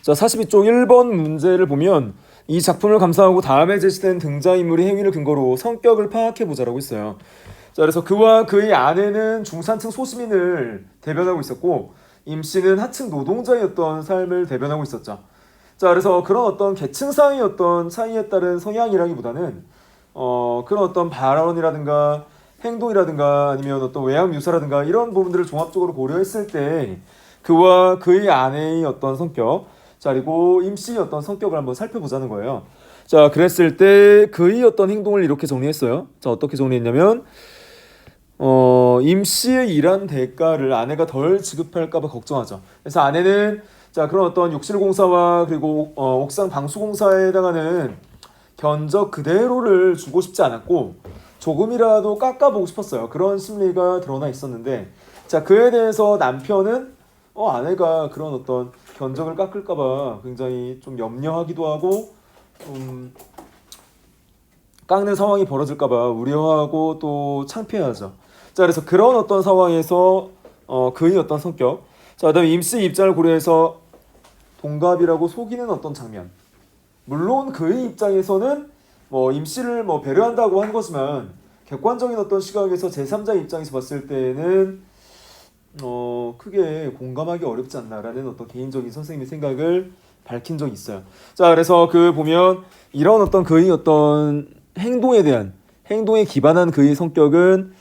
자, 42쪽 1번 문제를 보면 이 작품을 감상하고 다음에 제시된 등장인물의 행위를 근거로 성격을 파악해보자라고 했어요. 자, 그래서 그와 그의 아내는 중산층 소시민을 대변하고 있었고 임씨는 하층 노동자였던 삶을 대변하고 있었죠. 자, 그래서 그런 어떤 계층상의 어떤 차이에 따른 성향이라기보다는 그런 어떤 발언이라든가 행동이라든가 아니면 어떤 외향 묘사라든가 이런 부분들을 종합적으로 고려했을 때 그와 그의 아내의 어떤 성격, 자, 그리고 임씨의 어떤 성격을 한번 살펴보자는 거예요. 자, 그랬을 때 그의 어떤 행동을 이렇게 정리했어요. 자, 어떻게 정리했냐면 임씨의 일한 대가를 아내가 덜 지급할까봐 걱정하죠. 그래서 아내는 자, 그런 어떤 욕실공사와 그리고 옥상 방수공사에 해당하는 견적 그대로를 주고 싶지 않았고 조금이라도 깎아보고 싶었어요. 그런 심리가 드러나 있었는데 자, 그에 대해서 남편은 아내가 그런 어떤 견적을 깎을까봐 굉장히 좀 염려하기도 하고 깎는 상황이 벌어질까봐 우려하고 또 창피하죠. 자, 그래서 그런 어떤 상황에서 그의 어떤 성격, 자, 그다음에 임씨 입장을 고려해서 동갑이라고 속이는 어떤 장면. 물론 그의 입장에서는 뭐 임씨를 뭐 배려한다고 한 거지만 객관적인 어떤 시각에서 제3자 입장에서 봤을 때는 크게 공감하기 어렵지 않나라는 어떤 개인적인 선생님의 생각을 밝힌 적이 있어요. 자, 그래서 그 보면 이런 어떤 그의 어떤 행동에 기반한 그의 성격은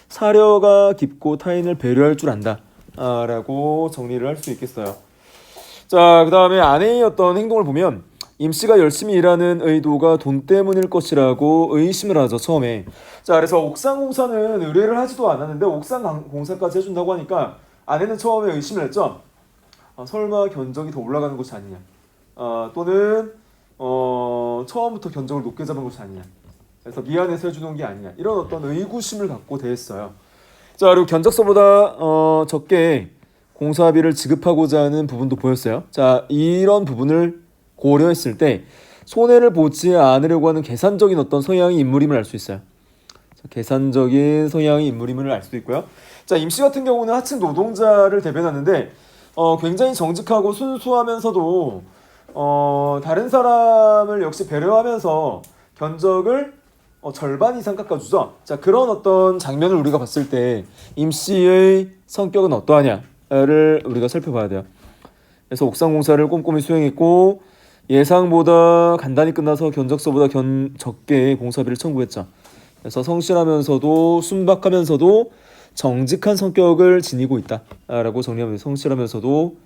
사려가 깊고 타인을 배려할 줄 안다. 라고 정리를 할 수 있겠어요. 자, 그 다음에 아내의 어떤 행동을 보면 임씨가 열심히 일하는 의도가 돈 때문일 것이라고 의심을 하죠, 처음에. 자, 그래서 옥상공사는 의뢰를 하지도 않았는데 옥상공사까지 해준다고 하니까 아내는 처음에 의심을 했죠. 설마 견적이 더 올라가는 것이 아니냐. 또는 처음부터 견적을 높게 잡은 것이 아니냐. 그래서 미안해서 해주는 게 아니냐. 이런 어떤 의구심을 갖고 대했어요. 자, 그리고 견적서보다 적게 공사비를 지급하고자 하는 부분도 보였어요. 자, 이런 부분을 고려했을 때 손해를 보지 않으려고 하는 계산적인 어떤 성향의 인물임을 알 수 있어요. 자, 계산적인 성향의 인물임을 알 수도 있고요. 자, 임씨 같은 경우는 하층 노동자를 대변하는데 굉장히 정직하고 순수하면서도 다른 사람을 역시 배려하면서 견적을 절반 이상 깎아주죠. 자, 그런 어떤 장면을 우리가 봤을 때 임씨의 성격은 어떠하냐를 우리가 살펴봐야 돼요. 그래서 옥상 공사를 꼼꼼히 수행했고 예상보다 간단히 끝나서 견적서보다 적게 공사비를 청구했죠. 그래서 성실하면서도 순박하면서도 정직한 성격을 지니고 있다라고 정리하면 성실하면서도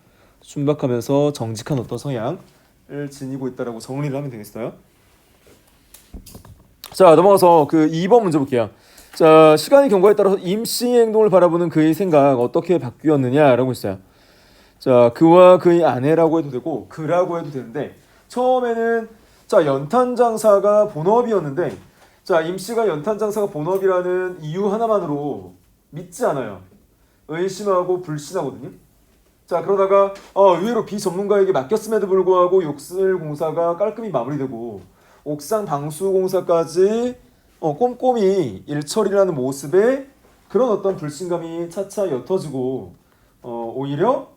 순박하면서 정직한 어떤 성향을 지니고 있다라고 정리를 하면 되겠어요. 자, 넘어가서 그 2번 문제 볼게요. 자, 시간의 경과에 따라서 임씨의 행동을 바라보는 그의 생각 어떻게 바뀌었느냐라고 했어요. 자, 그와 그의 아내라고 해도 되고 그라고 해도 되는데 처음에는 자, 연탄장사가 본업이었는데 자, 임씨가 연탄장사가 본업이라는 이유 하나만으로 믿지 않아요. 의심하고 불신하거든요. 자, 그러다가 의외로 비전문가에게 맡겼음에도 불구하고 욕실 공사가 깔끔히 마무리되고 옥상 방수 공사까지 꼼꼼히 일처리라는 모습에 그런 어떤 불신감이 차차 옅어지고 오히려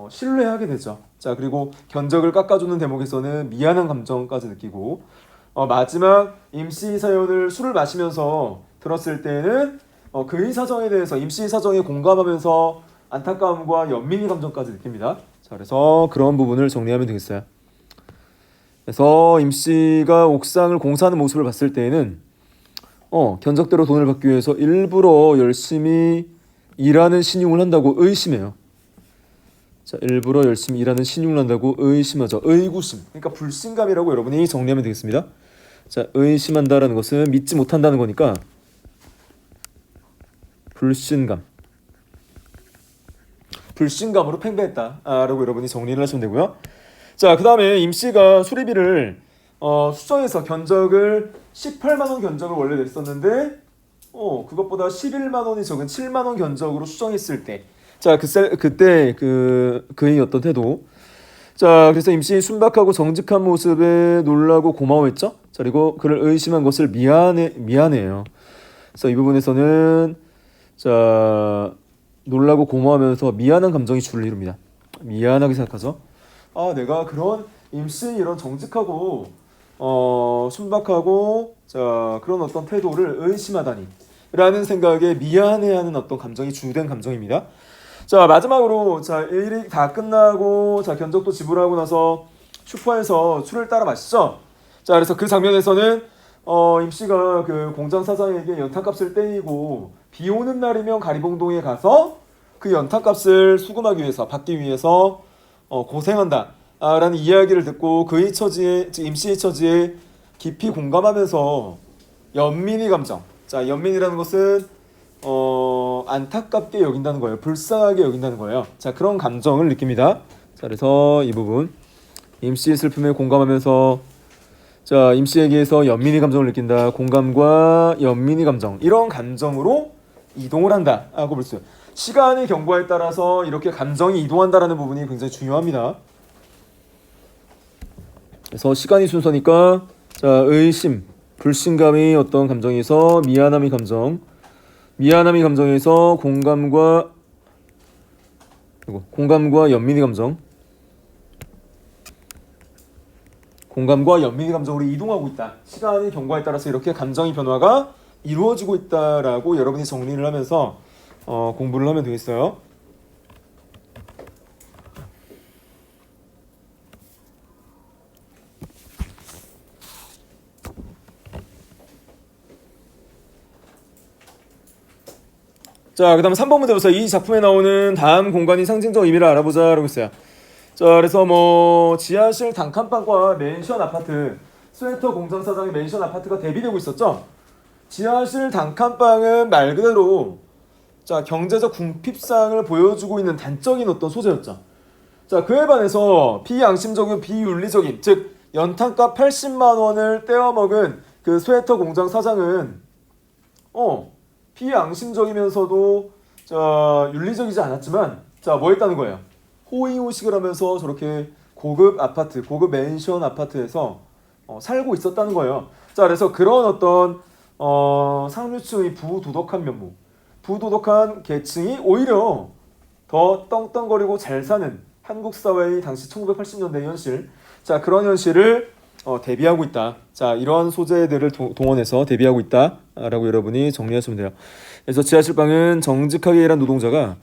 신뢰하게 되죠. 자, 그리고 견적을 깎아주는 대목에서는 미안한 감정까지 느끼고 마지막 임씨 사연을 술을 마시면서 들었을 때는 그의 사정에 대해서 임씨 사정에 공감하면서 안타까움과 연민의 감정까지 느낍니다. 자, 그래서 그런 부분을 정리하면 되겠어요. 그래서 임씨가 옥상을 공사하는 모습을 봤을 때에는 견적대로 돈을 받기 위해서 일부러 열심히 일하는 신용을 한다고 의심해요. 자, 일부러 열심히 일하는 신용을 한다고 의심하죠. 의구심. 그러니까 불신감이라고 여러분이 정리하면 되겠습니다. 자, 의심한다라는 것은 믿지 못한다는 거니까 불신감으로 팽배했다라고 여러분이 정리를 하시면 되고요. 자, 그 다음에 임씨가 수리비를 수정해서 견적을 18만 원 견적을 원래 냈었는데 그것보다 11만 원이 적은 7만 원 견적으로 수정했을 때 자, 그때 그의 어떤 태도. 자, 그래서 임씨 순박하고 정직한 모습에 놀라고 고마워했죠. 자, 그리고 그를 의심한 것을 미안해요. 그래서 이 부분에서는 자, 놀라고 고마워하면서 미안한 감정이 주를 이룹니다. 미안하게 생각하죠. 아 내가 그런 임씨 이런 정직하고 순박하고 자 그런 어떤 태도를 의심하다니 라는 생각에 미안해하는 어떤 감정이 주된 감정입니다. 자 마지막으로 자 일이 다 끝나고 자 견적도 지불하고 나서 슈퍼에서 술을 따라 마시죠. 자 그래서 그 장면에서는 임씨가 그 공장 사장에게 연탄값을 떼이고 비 오는 날이면 가리봉동에 가서 그 연탄값을 수금하기 위해서 받기 위해서 고생한다 라는 이야기를 듣고 그의 처지에 즉 임씨의 처지에 깊이 공감하면서 연민의 감정. 자 연민이라는 것은 안타깝게 여긴다는 거예요. 불쌍하게 여긴다는 거예요. 자 그런 감정을 느낍니다. 자 그래서 이 부분 임씨의 슬픔에 공감하면서 자 임씨에게서 연민의 감정을 느낀다. 공감과 연민의 감정 이런 감정으로 이동을 한다 하고 볼 수 있어요. 시간의 경과에 따라서 이렇게 감정이 이동한다라는 부분이 굉장히 중요합니다. 그래서 시간이 순서니까 자 의심, 불신감의 어떤 감정에서 미안함의 감정에서 공감과 연민의 감정, 공감과 연민의 감정으로 이동하고 있다. 시간의 경과에 따라서 이렇게 감정의 변화가 이루어지고 있다라고 여러분이 정리를 하면서 공부를 하면 되겠어요. 자, 그 다음 3번 문제 보세요. 이 작품에 나오는 다음 공간이 상징적 의미를 알아보자 라고 했어요. 자, 그래서 뭐 지하실 단칸방과 맨션 아파트, 스웨터 공장 사장의 맨션 아파트가 대비되고 있었죠. 지하실 단칸방은 말 그대로 자 경제적 궁핍상을 보여주고 있는 단적인 어떤 소재였죠. 자 그에 반해서 비양심적인 비윤리적인 즉 연탄값 80만 원을 떼어먹은 그 스웨터 공장 사장은 비양심적이면서도 자 윤리적이지 않았지만 자 뭐 했다는 거예요. 호의호식을 하면서 저렇게 고급 아파트, 고급 맨션 아파트에서 살고 있었다는 거예요. 자 그래서 그런 어떤 상류층의 부도덕한 면모, 부도덕한 계층이 오히려 더 떵떵거리고 잘 사는 한국 사회의 당시 1980년대 현실, 자 그런 현실을 대비하고 있다. 자 이러한 소재들을 동원해서 대비하고 있다라고 여러분이 정리하시면 돼요. 그래서 지하실방은 정직하게 일한 노동자가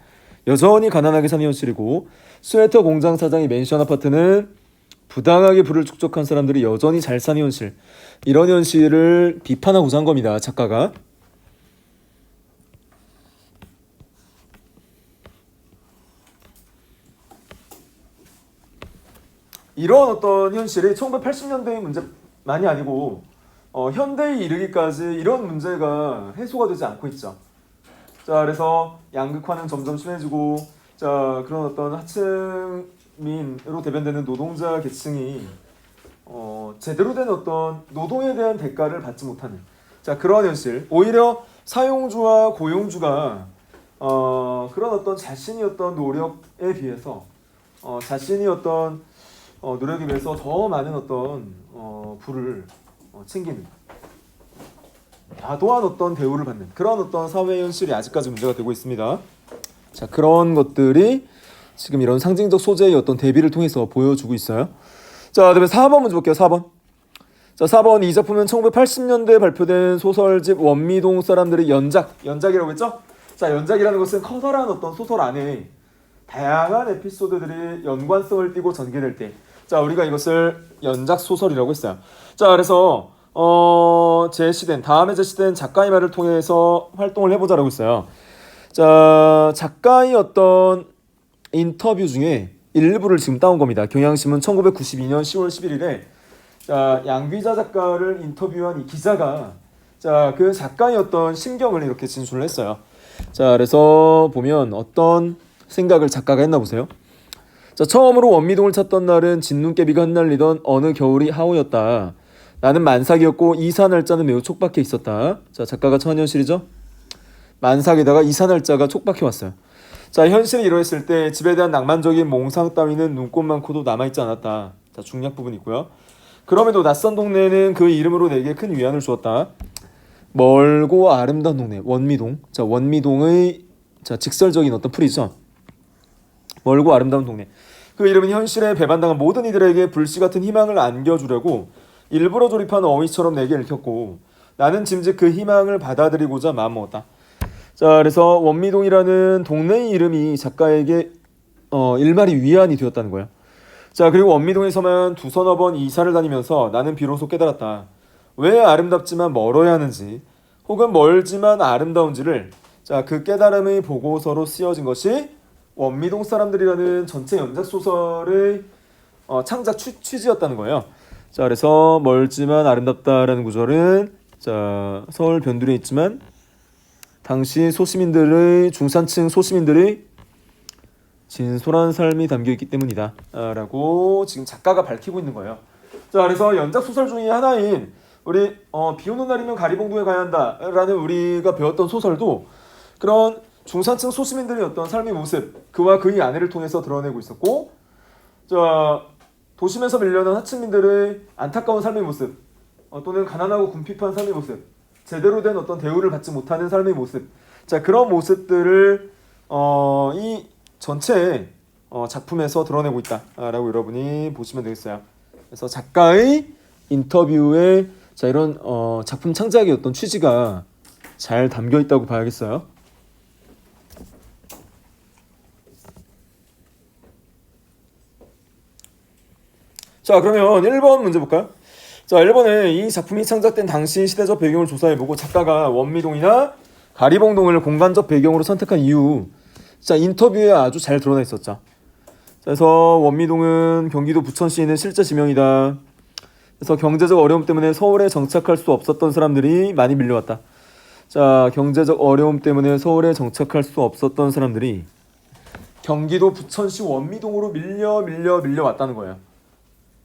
여전히 가난하게 사는 현실이고, 스웨터 공장 사장의 맨션 아파트는 부당하게 부를 축적한 사람들이 여전히 잘 사는 현실, 이런 현실을 비판하고자 한 겁니다. 작가가. 이런 어떤 현실이 1980년대의 문제만이 아니고 현대에 이르기까지 이런 문제가 해소가 되지 않고 있죠. 자 그래서 양극화는 점점 심해지고 자 그런 어떤 하층민으로 대변되는 노동자 계층이 제대로 된 어떤 노동에 대한 대가를 받지 못하는 자 그런 현실, 오히려 사용주와 고용주가 그런 어떤 자신이 어떤 노력에 비해서 자신이 어떤 노력에 비해서 더 많은 어떤 부를 챙기는 과도한 어떤 대우를 받는 그런 어떤 사회 현실이 아직까지 문제가 되고 있습니다. 자 그런 것들이 지금 이런 상징적 소재의 어떤 대비를 통해서 보여주고 있어요. 자 그다음에 4번 문제 볼게요. 4번. 자 4번 이 작품은 1980년대에 발표된 소설집 원미동 사람들의 연작이라고 했죠. 자 연작이라는 것은 커다란 어떤 소설 안에 다양한 에피소드들이 연관성을 띠고 전개될 때 자 우리가 이것을 연작 소설이라고 했어요. 자 그래서 다음에 제시된 작가의 말을 통해서 활동을 해보자라고 했어요. 자 작가의 어떤 인터뷰 중에 일부를 지금 따온 겁니다. 경향신문 1992년 10월 11일에 자 양귀자 작가를 인터뷰한 이 기자가 자 그 작가의 어떤 심경을 이렇게 진술을 했어요. 자 그래서 보면 어떤 생각을 작가가 했나 보세요. 자 처음으로 원미동을 찾던 날은 진눈깨비가 흩날리던 어느 겨울이 하오였다. 나는 만삭이었고 이사 날짜는 매우 촉박해 있었다. 자 작가가 처한 현실이죠. 만삭에다가 이사 날짜가 촉박해 왔어요. 자 현실이 이러했을 때 집에 대한 낭만적인 몽상 따위는 눈꽃만코도 남아있지 않았다. 자 중략 부분 있고요. 그럼에도 낯선 동네는 그 이름으로 내게 큰 위안을 주었다. 멀고 아름다운 동네 원미동. 자 원미동의 자 직설적인 어떤 풀이죠. 멀고 아름다운 동네. 그 이름은 현실에 배반당한 모든 이들에게 불씨 같은 희망을 안겨주려고 일부러 조립한 어휘처럼 내게 읽혔고 나는 짐짓 그 희망을 받아들이고자 마음먹었다. 자, 그래서 원미동이라는 동네의 이름이 작가에게 일말의 위안이 되었다는 거야. 자, 그리고 원미동에서만 두서너 번 이사를 다니면서 나는 비로소 깨달았다. 왜 아름답지만 멀어야 하는지, 혹은 멀지만 아름다운지를 자, 그 깨달음의 보고서로 쓰여진 것이 원미동 사람들이라는 전체 연작 소설의 창작 취지였다는 거예요. 자, 그래서 멀지만 아름답다라는 구절은 자, 서울 변두리에 있지만 당시 소시민들의 중산층 소시민들의 진솔한 삶이 담겨 있기 때문이다 라고 지금 작가가 밝히고 있는 거예요. 자, 그래서 연작 소설 중에 하나인 우리 비 오는 날이면 가리봉동에 가야 한다 라는 우리가 배웠던 소설도 그런 중산층 소시민들의 어떤 삶의 모습, 그와 그의 아내를 통해서 드러내고 있었고, 자, 도심에서 밀려난 하층민들의 안타까운 삶의 모습, 또는 가난하고 궁핍한 삶의 모습, 제대로 된 어떤 대우를 받지 못하는 삶의 모습, 자, 그런 모습들을 이 전체 작품에서 드러내고 있다라고 여러분이 보시면 되겠어요. 그래서 작가의 인터뷰에 자, 이런 작품 창작의 어떤 취지가 잘 담겨 있다고 봐야겠어요. 자, 그러면 1번 문제 볼까요? 자, 1번에 이 작품이 창작된 당시 시대적 배경을 조사해보고 작가가 원미동이나 가리봉동을 공간적 배경으로 선택한 이유, 자, 인터뷰에 아주 잘 드러나 있었죠. 그래서 원미동은 경기도 부천시에 있는 실제 지명이다. 그래서 경제적 어려움 때문에 서울에 정착할 수 없었던 사람들이 많이 밀려왔다. 자, 경제적 어려움 때문에 서울에 정착할 수 없었던 사람들이 경기도 부천시 원미동으로 밀려왔다는 거예요.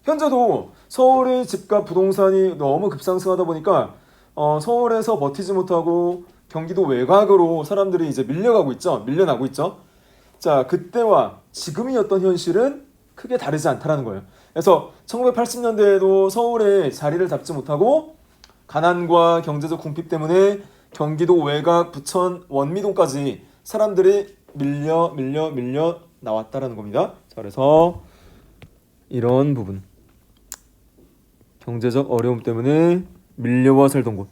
현재도 서울의 집값 부동산이 너무 급상승하다 보니까 서울에서 버티지 못하고 경기도 외곽으로 사람들이 이제 밀려나고 있죠. 자, 그때와 지금의 어떤 현실은 크게 다르지 않다라는 거예요. 그래서 1980년대에도 서울에 자리를 잡지 못하고 가난과 경제적 궁핍 때문에 경기도 외곽 부천 원미동까지 사람들이 밀려 나왔다라는 겁니다. 자, 그래서 이런 부분, 경제적 어려움 때문에 밀려와 살던 곳.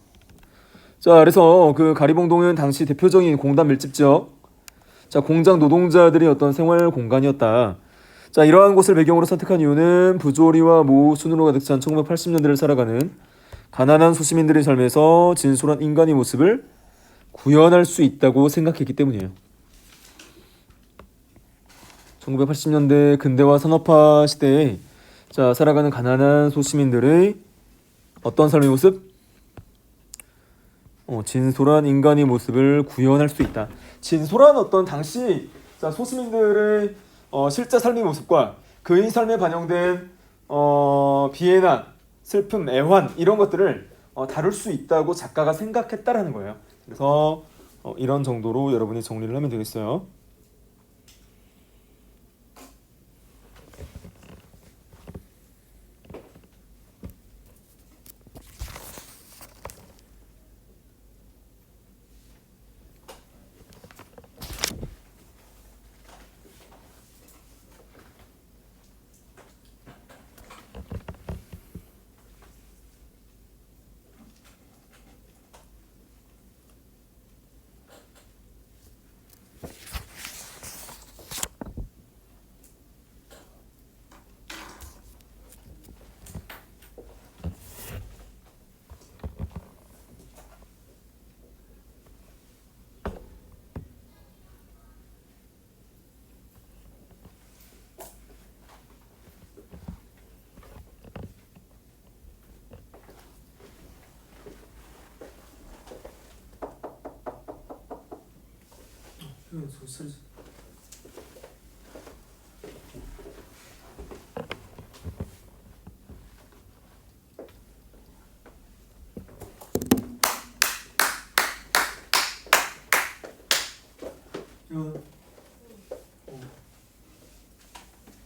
자, 그래서 그 가리봉동은 당시 대표적인 공단 밀집 지역, 자, 공장 노동자들이 어떤 생활 공간이었다. 자, 이러한 곳을 배경으로 선택한 이유는 부조리와 모순으로 가득 찬 1980년대를 살아가는 가난한 소시민들의 삶에서 진솔한 인간의 모습을 구현할 수 있다고 생각했기 때문이에요. 1980년대 근대화 산업화 시대에 자, 살아가는 가난한 소시민들의 어떤 삶의 모습? 진솔한 인간의 모습을 구현할 수 있다. 진솔한 어떤 당시 자, 소시민들의 실제 삶의 모습과 그의 삶에 반영된 비애나 슬픔, 애환 이런 것들을 다룰 수 있다고 작가가 생각했다라는 거예요. 그래서 이런 정도로 여러분이 정리를 하면 되겠어요.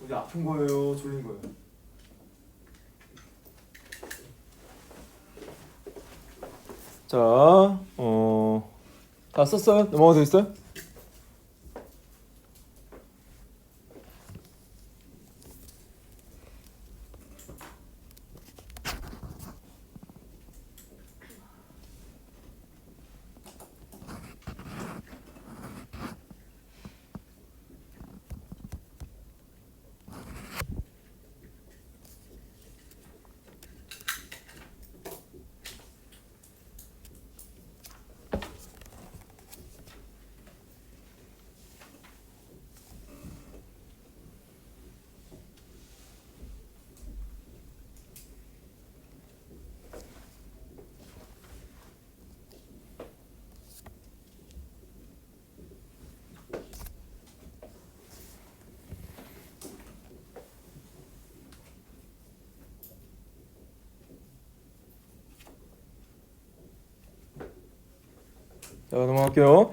어디 아픈 거예요? 졸린 거예요? 자, 다 썼어요? 넘어가도 되겠어요? 자, 넘어갈게요.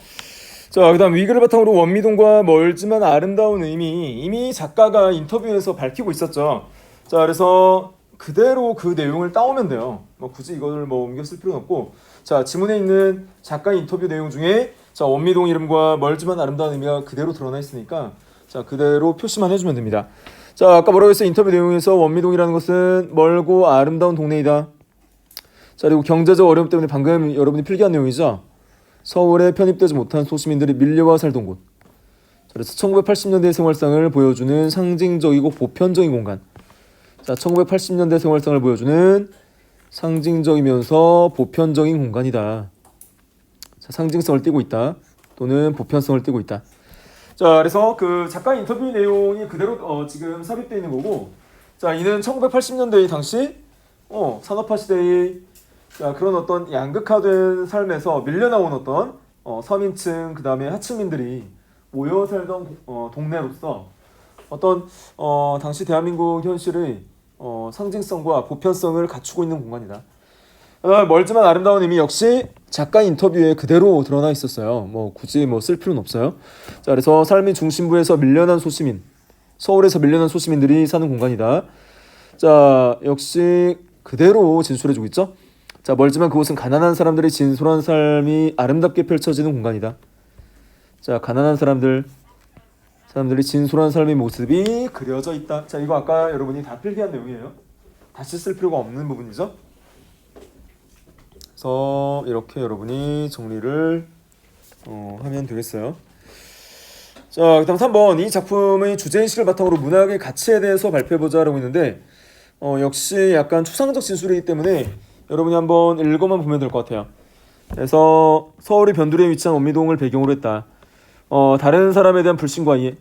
자, 그다음 위글을 바탕으로 원미동과 멀지만 아름다운 의미 이미 작가가 인터뷰에서 밝히고 있었죠. 자, 그래서 그대로 그 내용을 따오면 돼요. 뭐 굳이 이걸 뭐 옮겨 쓸 필요는 없고, 자, 지문에 있는 작가 인터뷰 내용 중에 자, 원미동 이름과 멀지만 아름다운 의미가 그대로 드러나 있으니까 자, 그대로 표시만 해주면 됩니다. 자, 아까 뭐라고 했어요? 인터뷰 내용에서 원미동이라는 것은 멀고 아름다운 동네이다. 자, 그리고 경제적 어려움 때문에 방금 여러분이 필기한 내용이죠. 서울에 편입되지 못한 소시민들이 밀려와 살던 곳. 그래서 1980년대 생활상을 보여주는 상징적이고 보편적인 공간. 자, 1980년대 생활상을 보여주는 상징적이면서 보편적인 공간이다. 자, 상징성을 띠고 있다. 또는 보편성을 띠고 있다. 자, 그래서 그 작가 인터뷰 내용이 그대로 지금 삽입되어 있는 거고, 자, 이는 1980년대 당시 산업화 시대의 자, 그런 어떤 양극화된 삶에서 밀려나온 어떤 서민층 그 다음에 하층민들이 모여 살던 동네로서 어떤 당시 대한민국 현실의 상징성과 보편성을 갖추고 있는 공간이다. 멀지만 아름다운 의미 역시 작가 인터뷰에 그대로 드러나 있었어요. 뭐 굳이 뭐 쓸 필요는 없어요. 자, 그래서 삶의 중심부에서 밀려난 소시민, 서울에서 밀려난 소시민들이 사는 공간이다. 자, 역시 그대로 진술해주고 있죠. 자, 멀지만 그곳은 가난한 사람들의 진솔한 삶이 아름답게 펼쳐지는 공간이다. 자, 가난한 사람들이 진솔한 삶의 모습이 그려져 있다. 자, 이거 아까 여러분이 다 필기한 내용이에요. 다시 쓸 필요가 없는 부분이죠. 그래서 이렇게 여러분이 정리를 하면 되겠어요. 자, 그다음 3번 이 작품의 주제인식을 바탕으로 문학의 가치에 대해서 발표해보자라고 했는데 역시 약간 추상적 진술이기 때문에 여러분이 한번 읽어만 보면 될 것 같아요. 그래서 서울의 변두리에 위치한 원미동을 배경으로 했다. 다른 사람에 대한 불신과 이해.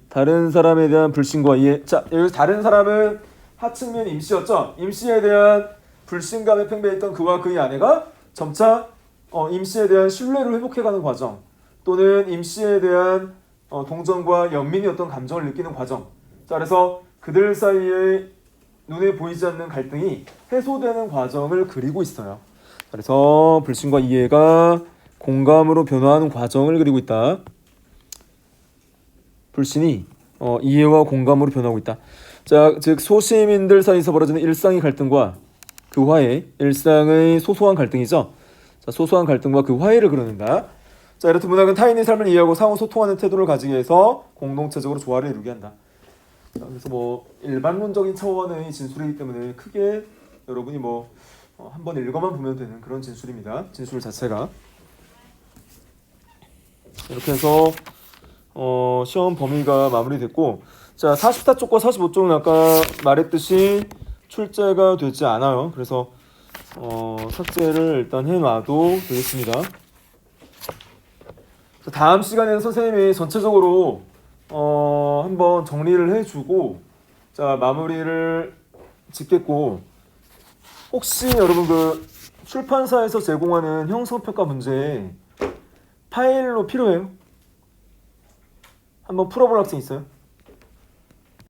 자, 여기서 다른 사람은 하층민 임씨였죠. 임씨에 대한 불신감에 팽배했던 그와 그의 아내가 점차 임씨에 대한 신뢰를 회복해가는 과정, 또는 임씨에 대한 동정과 연민이었던 감정을 느끼는 과정. 자, 그래서 그들 사이에 눈에 보이지 않는 갈등이 해소되는 과정을 그리고 있어요. 그래서 불신과 이해가 공감으로 변화하는 과정을 그리고 있다. 불신이 이해와 공감으로 변하고 있다. 자, 즉 소시민들 사이에서 벌어지는 일상의 갈등과 그 화해, 일상의 소소한 갈등이죠. 자, 소소한 갈등과 그 화해를 그려낸다. 자, 이렇듯 문학은 타인의 삶을 이해하고 상호 소통하는 태도를 가지게 해서 공동체적으로 조화를 이루게 한다. 자, 그래서 뭐 일반론적인 차원의 진술이기 때문에 크게 여러분이 뭐 한번 읽어만 보면 되는 그런 진술입니다. 진술 자체가. 이렇게 해서 시험 범위가 마무리됐고, 자, 44쪽과 45쪽은 아까 말했듯이 출제가 되지 않아요. 그래서 삭제를 일단 해놔도 되겠습니다. 다음 시간에는 선생님이 전체적으로 한번 정리를 해주고 자, 마무리를 짓겠고, 혹시 여러분 그 출판사에서 제공하는 형성평가 문제 파일로 필요해요? 한번 풀어볼 학생 있어요?